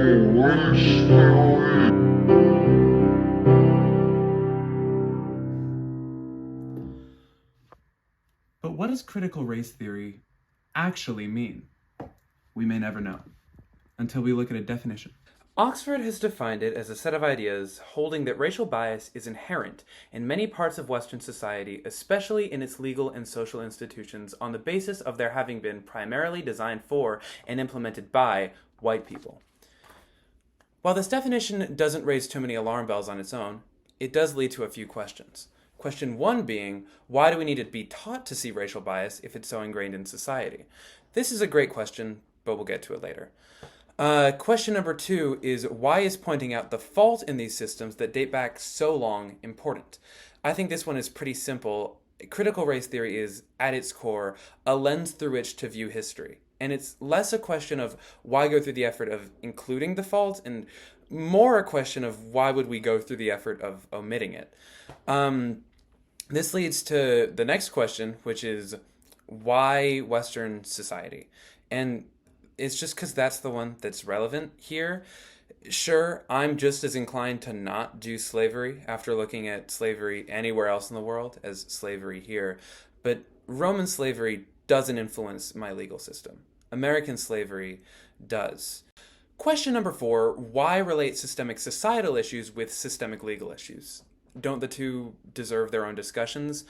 But what does critical race theory actually mean? We may never know until we look at a definition. Oxford has defined it as a set of ideas holding that racial bias is inherent in many parts of Western society, especially in its legal and social institutions, on the basis of their having been primarily designed for and implemented by white people. While this definition doesn't raise too many alarm bells on its own, it does lead to a few questions. Question one being, why do we need to be taught to see racial bias if it's so ingrained in society? This is a great question, but we'll get to it later. Question number two is, why is pointing out the fault in these systems that date back so long important? I think this one is pretty simple. Critical race theory is, at its core, a lens through which to view history. And it's less a question of why go through the effort of including the fault, and more a question of why would we go through the effort of omitting it. This leads to the next question, which is, why Western society? And it's just because that's the one that's relevant here. Sure, I'm just as inclined to not do slavery after looking at slavery anywhere else in the world as slavery here, but Roman slavery doesn't influence my legal system. American slavery does. Question number four, why relate systemic societal issues with systemic legal issues? Don't the two deserve their own discussions?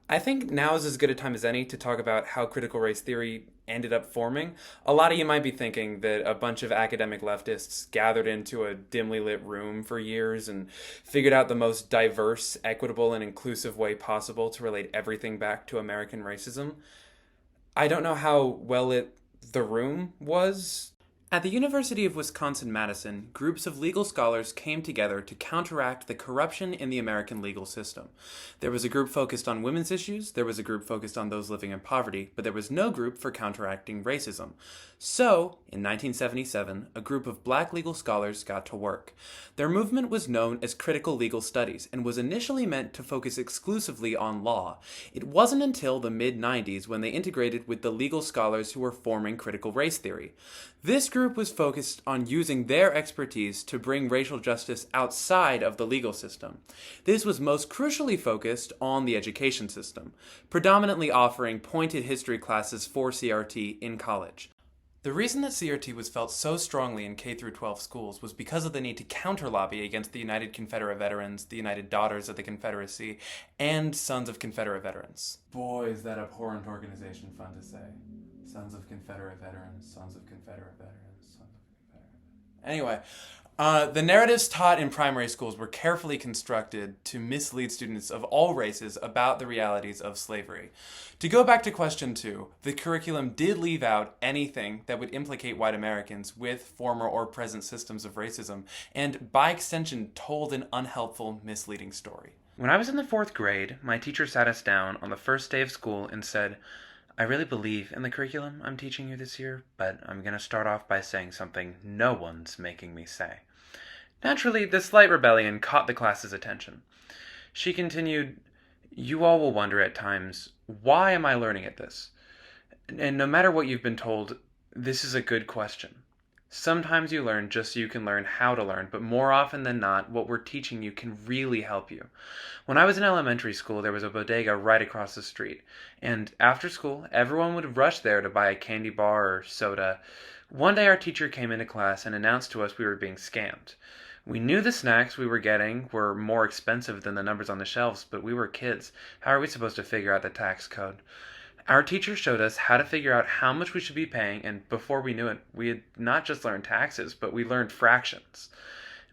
I think now is as good a time as any to talk about how critical race theory ended up forming. A lot of you might be thinking that a bunch of academic leftists gathered into a dimly lit room for years and figured out the most diverse, equitable, and inclusive way possible to relate everything back to American racism. I don't know how well lit the room was. At the University of Wisconsin-Madison, groups of legal scholars came together to counteract the corruption in the American legal system. There was a group focused on women's issues, there was a group focused on those living in poverty, but there was no group for counteracting racism. So, in 1977, a group of black legal scholars got to work. Their movement was known as Critical Legal Studies and was initially meant to focus exclusively on law. It wasn't until the mid-90s when they integrated with the legal scholars who were forming critical race theory. This group was focused on using their expertise to bring racial justice outside of the legal system. This was most crucially focused on the education system, predominantly offering pointed history classes for CRT in college. The reason that CRT was felt so strongly in K-12 schools was because of the need to counter-lobby against the United Confederate Veterans, the United Daughters of the Confederacy, and Sons of Confederate Veterans. Boy, is that abhorrent organization fun to say. Sons of Confederate Veterans, Sons of Confederate Veterans, Sons of Confederate Veterans. Anyway, the narratives taught in primary schools were carefully constructed to mislead students of all races about the realities of slavery. To go back to question two, the curriculum did leave out anything that would implicate white Americans with former or present systems of racism, and by extension told an unhelpful, misleading story. When I was in the 4th grade, my teacher sat us down on the first day of school and said, "I really believe in the curriculum I'm teaching you this year, but I'm going to start off by saying something no one's making me say." Naturally, this slight rebellion caught the class's attention. She continued, "You all will wonder at times, why am I learning at this? And no matter what you've been told, this is a good question. Sometimes you learn just so you can learn how to learn, but more often than not, what we're teaching you can really help you. When I was in elementary school, there was a bodega right across the street, and after school, everyone would rush there to buy a candy bar or soda. One day our teacher came into class and announced to us we were being scammed. We knew the snacks we were getting were more expensive than the numbers on the shelves, but we were kids. How are we supposed to figure out the tax code? Our teacher showed us how to figure out how much we should be paying, and before we knew it, we had not just learned taxes, but we learned fractions.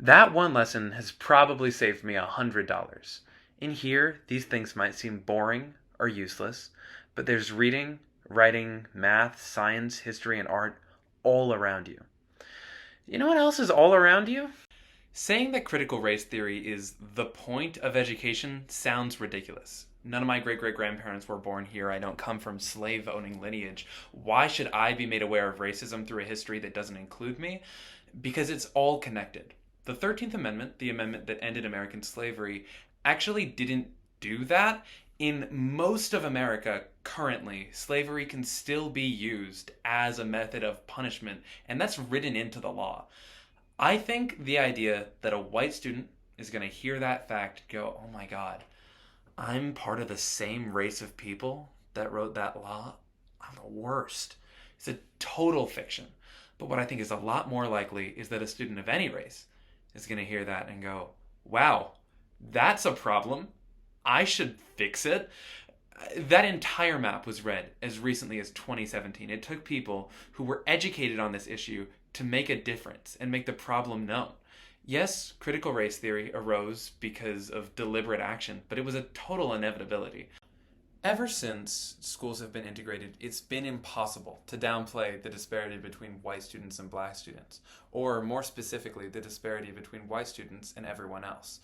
That one lesson has probably saved me $100. In here, these things might seem boring or useless, but there's reading, writing, math, science, history, and art all around you. You know what else is all around you? Saying that critical race theory is the point of education sounds ridiculous. None of my great-great-grandparents were born here. I don't come from slave-owning lineage. Why should I be made aware of racism through a history that doesn't include me? Because it's all connected. The 13th Amendment, the amendment that ended American slavery, actually didn't do that. In most of America, currently, slavery can still be used as a method of punishment, and that's written into the law. I think the idea that a white student is going to hear that fact and go, oh my God, I'm part of the same race of people that wrote that law. I'm the worst. It's a total fiction. But what I think is a lot more likely is that a student of any race is going to hear that and go, wow, that's a problem. I should fix it. That entire map was read as recently as 2017. It took people who were educated on this issue to make a difference and make the problem known. Yes, critical race theory arose because of deliberate action, but it was a total inevitability. Ever since schools have been integrated, it's been impossible to downplay the disparity between white students and black students, or more specifically, the disparity between white students and everyone else.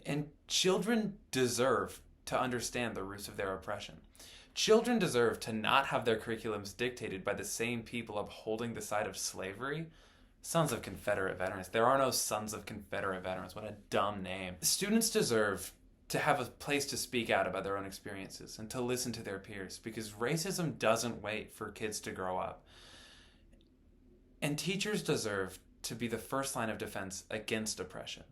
And children deserve to understand the roots of their oppression. Children deserve to not have their curriculums dictated by the same people upholding the side of slavery. Sons of Confederate veterans. There are no sons of Confederate veterans. What a dumb name. Students deserve to have a place to speak out about their own experiences and to listen to their peers, because racism doesn't wait for kids to grow up. And teachers deserve to be the first line of defense against oppression,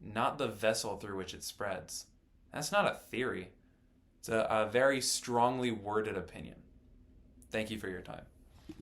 not the vessel through which it spreads. That's not a theory. It's a very strongly worded opinion. Thank you for your time.